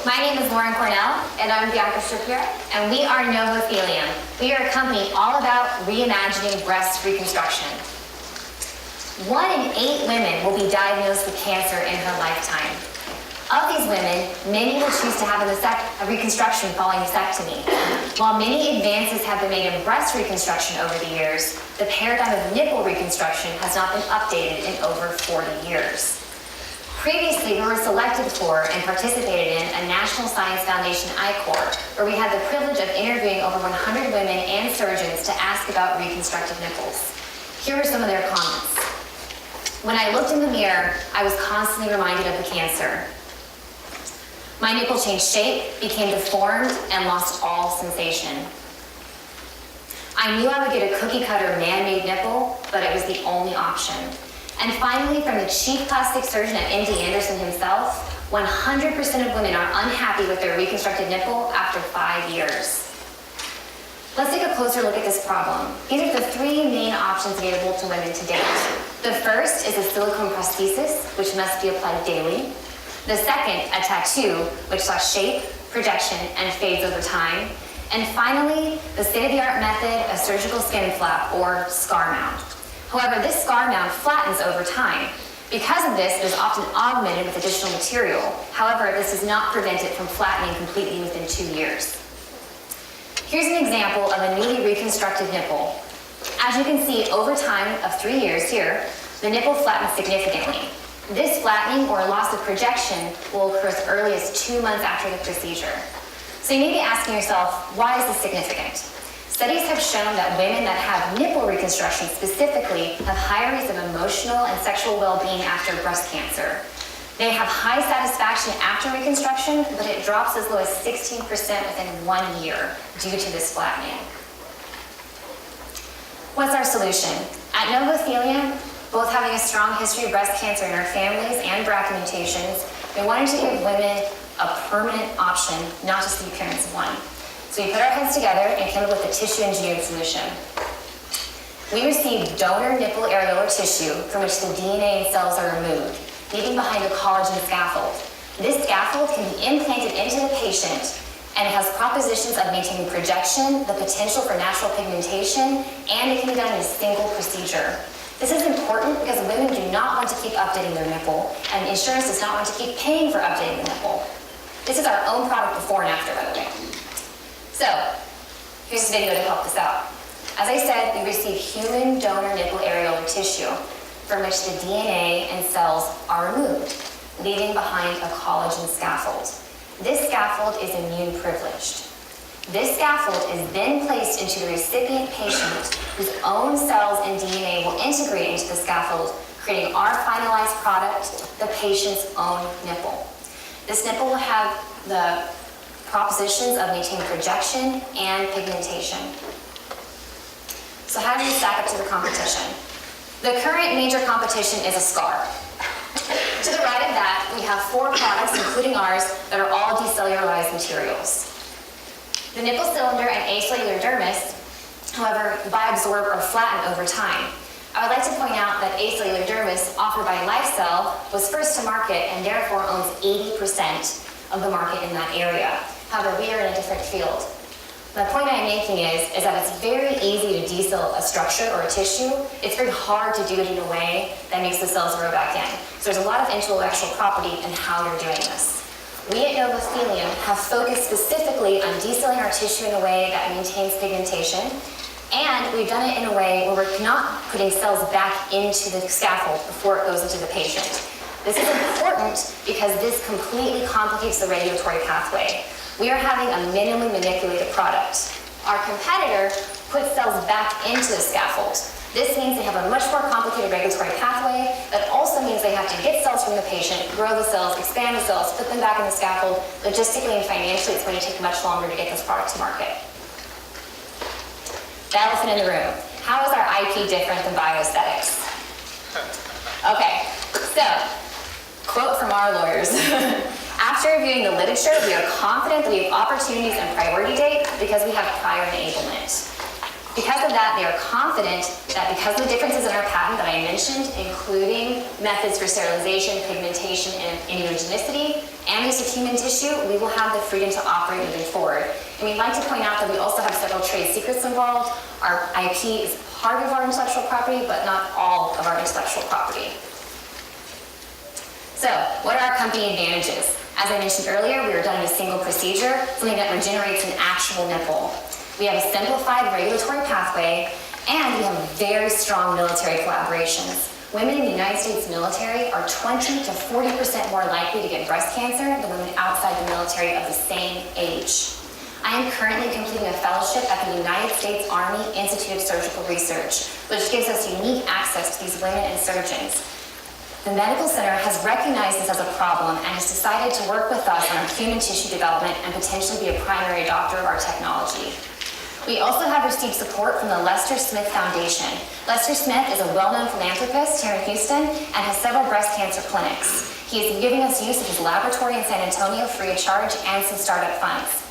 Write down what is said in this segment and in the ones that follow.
My name is Lauren Cornell. And I'm Bianca Shapiro. And we are NovoThelium. We are a company all about reimagining breast reconstruction. 1 in 8 women will be diagnosed with cancer in her lifetime. Of these women, many will choose to have a reconstruction following mastectomy. While many advances have been made in breast reconstruction over the years, the paradigm of nipple reconstruction has not been updated in over 40 years. Previously, we were selected for and participated in a National Science Foundation I-Corps, where we had the privilege of interviewing over 100 women and surgeons to ask about reconstructed nipples. Here are some of their comments. When I looked in the mirror, I was constantly reminded of the cancer. My nipple changed shape, became deformed, and lost all sensation. I knew I would get a cookie-cutter man-made nipple, but it was the only option. And finally, from the chief plastic surgeon at MD Anderson himself, 100% of women are unhappy with their reconstructed nipple after 5 years. Let's take a closer look at this problem. These are the 3 main options available to women to date. The first is a silicone prosthesis, which must be applied daily. The second, a tattoo, which lacks shape, projection, and fades over time. And finally, the state-of-the-art method of surgical skin flap, or scar mound. However, this scar mound flattens over time. Because of this, it is often augmented with additional material. However, this does not prevent it from flattening completely within 2 years. Here's an example of a newly reconstructed nipple. As you can see, over time of 3 years here, the nipple flattens significantly. This flattening or loss of projection will occur as early as 2 months after the procedure. So you may be asking yourself, why is this significant? Studies have shown that women that have nipple reconstruction specifically have higher rates of emotional and sexual well-being after breast cancer. They have high satisfaction after reconstruction, but it drops as low as 16% within 1 year due to this flattening. What's our solution? At NovoThelium, both having a strong history of breast cancer in our families and BRCA mutations, we wanted to give women a permanent option, not just the appearance of one. So we put our heads together and came up with a tissue engineered solution. We received donor nipple areolar tissue from which the DNA and cells are removed, leaving behind a collagen scaffold. This scaffold can be implanted into the patient, and it has propositions of maintaining projection, the potential for natural pigmentation, and it can be done in a single procedure. This is important because women do not want to keep updating their nipple, and insurance does not want to keep paying for updating the nipple. This is our own product before and after, by the way. So, here's a video to help this out. As I said, we received human donor nipple areolar tissue from which the DNA and cells are removed, leaving behind a collagen scaffold. This scaffold is immune privileged. This scaffold is then placed into the recipient patient whose own cells and DNA will integrate into the scaffold, creating our finalized product, the patient's own nipple. This nipple will have the propositions of maintaining projection and pigmentation. So how do we stack up to the competition? The current major competition is a scar. To the right of that, we have 4 products, including ours, that are all decellularized materials. The nipple cylinder and acellular dermis, however, bioabsorb or flatten over time. I would like to point out that acellular dermis, offered by LifeCell, was first to market and therefore owns 80% of the market in that area. However, we are in a different field. The point I'm making is that it's very easy to decel a structure or a tissue. It's very hard to do it in a way that makes the cells grow back in. So there's a lot of intellectual property in how you're doing this. We at NovoThelium have focused specifically on decelling our tissue in a way that maintains pigmentation, and we've done it in a way where we're not putting cells back into the scaffold before it goes into the patient. This is important because this completely complicates the regulatory pathway. We are having a minimally manipulated product. Our competitor puts cells back into the scaffold. This means they have a much more complicated regulatory pathway. That also means they have to get cells from the patient, grow the cells, expand the cells, put them back in the scaffold. Logistically and financially, it's going to take much longer to get this product to market. The elephant in the room. How is our IP different than bioaesthetics? Okay, so, quote from our lawyers. After reviewing the literature, we are confident that we have opportunities and priority date because we have prior enablement. Because of that, they are confident that because of the differences in our patent that I mentioned, including methods for sterilization, pigmentation, and immunogenicity, and use of human tissue, we will have the freedom to operate moving forward. And we'd like to point out that we also have several trade secrets involved. Our IP is part of our intellectual property, but not all of our intellectual property. So, what are our company advantages? As I mentioned earlier, we are done in a single procedure, something that regenerates an actual nipple. We have a simplified regulatory pathway, and we have very strong military collaborations. Women in the United States military are 20 to 40% more likely to get breast cancer than women outside the military of the same age. I am currently completing a fellowship at the United States Army Institute of Surgical Research, which gives us unique access to these women and surgeons. The Medical Center has recognized this as a problem and has decided to work with us on our human tissue development and potentially be a primary adopter of our technology. We also have received support from the Lester Smith Foundation. Lester Smith is a well-known philanthropist here in Houston and has several breast cancer clinics. He is giving us use of his laboratory in San Antonio free of charge and some startup funds.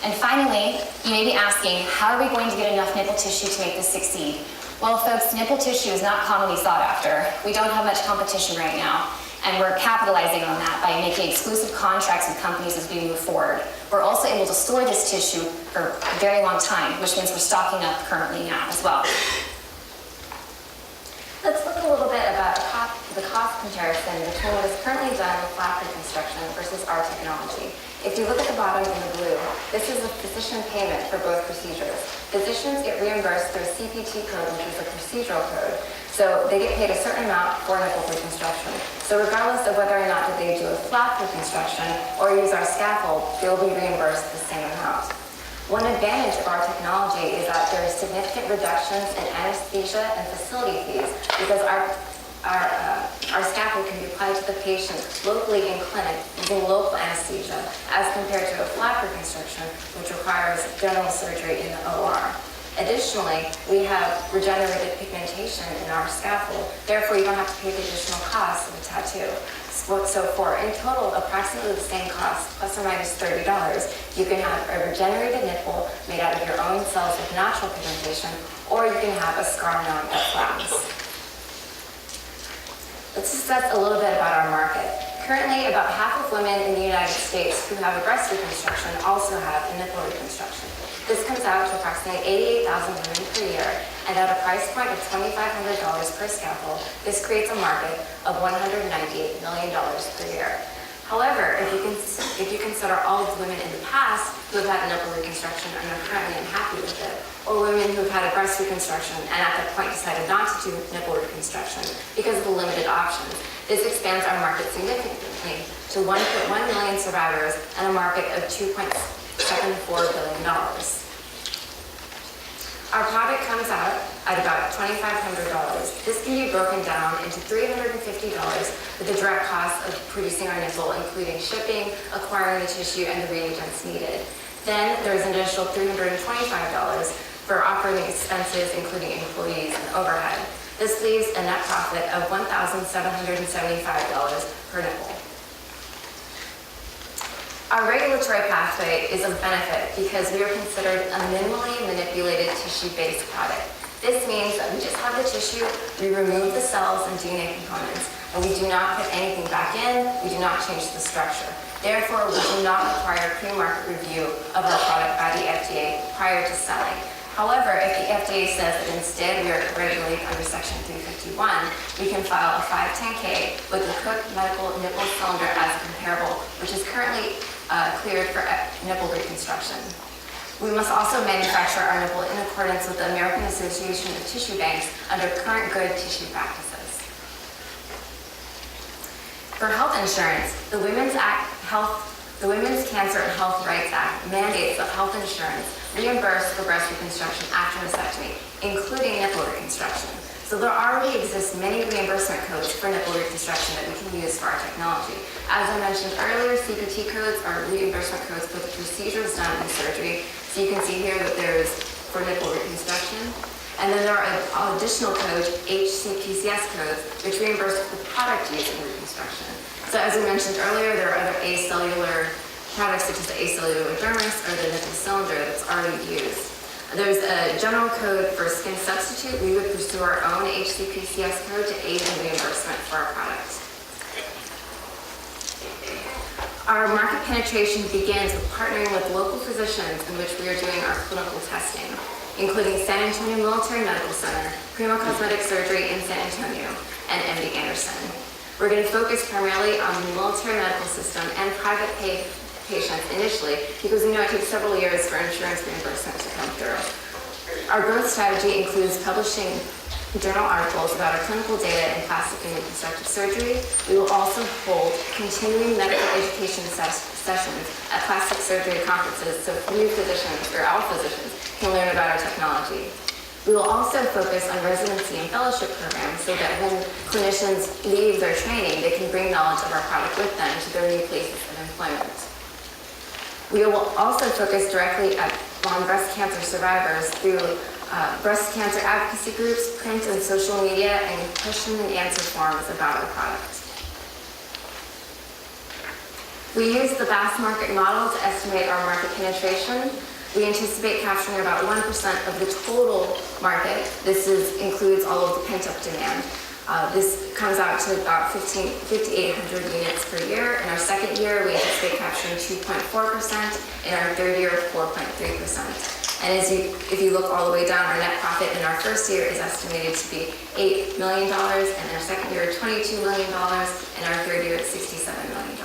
And finally, you may be asking, how are we going to get enough nipple tissue to make this succeed? Well, folks, nipple tissue is not commonly sought after. We don't have much competition right now, and we're capitalizing on that by making exclusive contracts with companies as we move forward. We're also able to store this tissue for a very long time, which means we're stocking up currently now as well. Let's look a little bit about the cost comparison between what is currently done with flap reconstruction versus our technology. If you look at the bottom in the blue, this is a physician payment for both procedures. Physicians get reimbursed through a CPT code, which is a procedural code. So they get paid a certain amount for nipple reconstruction. So regardless of whether or not they do a flap reconstruction or use our scaffold, they will be reimbursed the same amount. One advantage of our technology is that there are significant reductions in anesthesia and facility fees because our scaffold can be applied to the patient locally in clinic using local anesthesia as compared to a flap reconstruction, which requires general surgery in the OR. Additionally, we have regenerated pigmentation in our scaffold, therefore you don't have to pay the additional cost of a tattoo. So for, in total, approximately the same cost, plus or minus $30, you can have a regenerated nipple made out of your own cells with natural pigmentation, or you can have a scar mount that flattens. Let's discuss a little bit about our market. Currently, about half of women in the United States who have a breast reconstruction also have a nipple reconstruction. This comes out to approximately 88,000 women per year, and at a price point of $2,500 per scalpel, this creates a market of $198 million per year. However, if you consider all of the women in the past who have had a nipple reconstruction and are currently unhappy with it, or women who have had a breast reconstruction and at that point decided not to do nipple reconstruction because of the limited options, this expands our market significantly to 1.1 million survivors and a market of $2.74 billion. Our product comes out at about $2,500. This can be broken down into $350 with the direct cost of producing our nipple, including shipping, acquiring the tissue, and the reagents needed. Then there's an additional $325 for operating expenses, including employees and overhead. This leaves a net profit of $1,775 per nipple. Our regulatory pathway is of benefit because we are considered a minimally manipulated tissue-based product. This means that we just have the tissue, we remove the cells and DNA components, and we do not put anything back in, we do not change the structure. Therefore, we do not require pre-market review of our product by the FDA prior to selling. However, if the FDA says that instead we are regulated under Section 351, we can file a 510K with the Cook Medical Nipple Cylinder as comparable, which is currently cleared for nipple reconstruction. We must also manufacture our nipple in accordance with the American Association of Tissue Banks under current good tissue practices. For health insurance, the Women's Cancer and Health Rights Act mandates that health insurance reimburse for breast reconstruction after mastectomy, including nipple reconstruction. So there already exist many reimbursement codes for nipple reconstruction that we can use for our technology. As I mentioned earlier, CPT codes are reimbursement codes for the procedures done in surgery. So you can see here that there is for nipple reconstruction. And then there are additional codes, HCPCS codes, which reimburse the product used in reconstruction. So as we mentioned earlier, there are other acellular products such as the acellular dermis or the nipple cylinder that's already used. There's a general code for skin substitute. We would pursue our own HCPCS code to aid in reimbursement for our product. Our market penetration begins with partnering with local physicians in which we are doing our clinical testing, including San Antonio Military Medical Center, Primo Cosmetic Surgery in San Antonio, and MD Anderson. We're going to focus primarily on the military medical system and private pay patients initially, because we know it takes several years for insurance reimbursement to come through. Our growth strategy includes publishing journal articles about our clinical data in plastic and reconstructive surgery. We will also hold continuing medical education sessions at plastic surgery conferences so new physicians, or all physicians, can learn about our technology. We will also focus on residency and fellowship programs so that when clinicians leave their training, they can bring knowledge of our product with them to their new places of employment. We will also focus directly on breast cancer survivors through breast cancer advocacy groups, print and social media, and question and answer forums about our product. We use the vast market model to estimate our market penetration. We anticipate capturing about 1% of the total market. This includes all of the pent-up demand. This comes out to about 5,800 units per year. In our second year, we anticipate capturing 2.4%. In our third year, 4.3%. And if you look all the way down, our net profit in our first year is estimated to be $8 million, and in our second year, $22 million, and our third year, $67 million.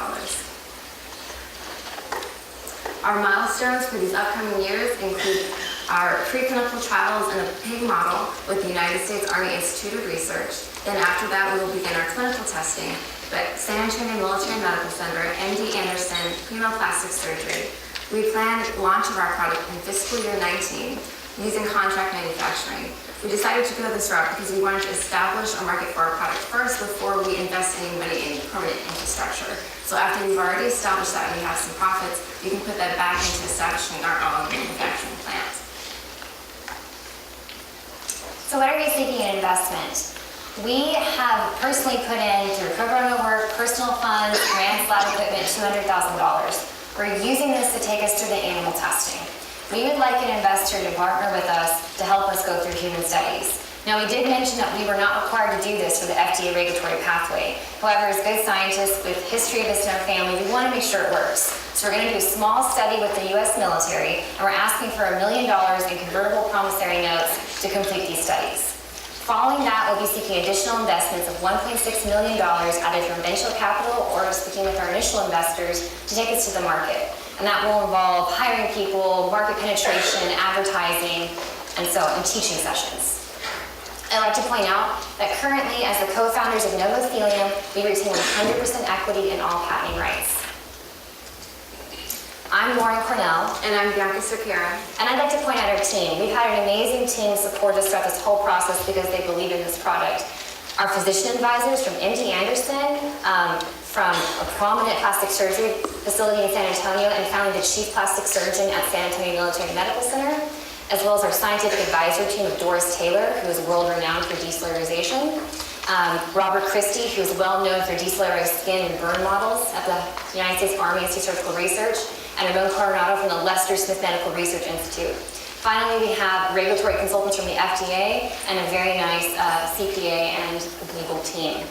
Our milestones for these upcoming years include our preclinical trials in a pig model with the United States Army Institute of Research. Then after that, we will begin our clinical testing at San Antonio Military Medical Center, MD Anderson, Primo Plastic Surgery. We plan launch of our product in fiscal year 19 using contract manufacturing. We decided to go this route because we wanted to establish a market for our product first before we invest any money in permanent infrastructure. So after we've already established that and we have some profits, we can put that back into establishing our own manufacturing plant. So what are we seeking in investment? We have personally put in, through pro bono work, personal funds, grants, lab equipment, $200,000. We're using this to take us through the animal testing. We would like an investor to partner with us to help us go through human studies. Now, we did mention that we were not required to do this for the FDA regulatory pathway. However, as good scientists with history of this in our family, we want to make sure it works. So we're going to do a small study with the U.S. military, and we're asking for $1 million in convertible promissory notes to complete these studies. Following that, we'll be seeking additional investments of $1.6 million either from venture capital or speaking with our initial investors to take us to the market. And that will involve hiring people, market penetration, advertising, and teaching sessions. I'd like to point out that currently, as the co-founders of NovoThelium, we retain 100% equity in all patenting rights. I'm Lauren Cornell. And I'm Bianca Cerquera. And I'd like to point out our team. We've had an amazing team support us throughout this whole process because they believe in this product. Our physician advisors from MD Anderson, from a prominent plastic surgery facility in San Antonio, and finally the chief plastic surgeon at San Antonio Military Medical Center, as well as our scientific advisory team of Doris Taylor, who is world-renowned for decellularization, Robert Christie, who is well-known for decellularized skin and burn models at the United States Army Institute of Surgical Research, and Ramon Coronado from the Lester Smith Medical Research Institute. Finally, we have regulatory consultants from the FDA and a very nice CPA and legal team.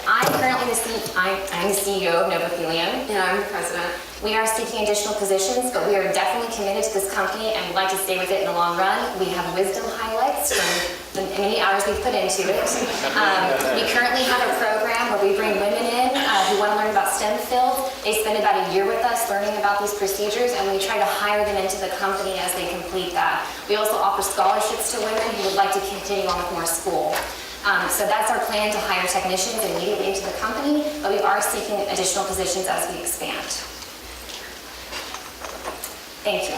I'm currently I'm the CEO of NovoThelium. And I'm the president. We are seeking additional positions, but we are definitely committed to this company and would like to stay with it in the long run. We have wisdom highlights from the many hours we've put into it. We currently have a program where we bring women in who want to learn about stem fields. They spend about a year with us learning about these procedures, and we try to hire them into the company as they complete that. We also offer scholarships to women who would like to continue on with more school. So that's our plan, to hire technicians immediately into the company, but we are seeking additional positions as we expand. Thank you.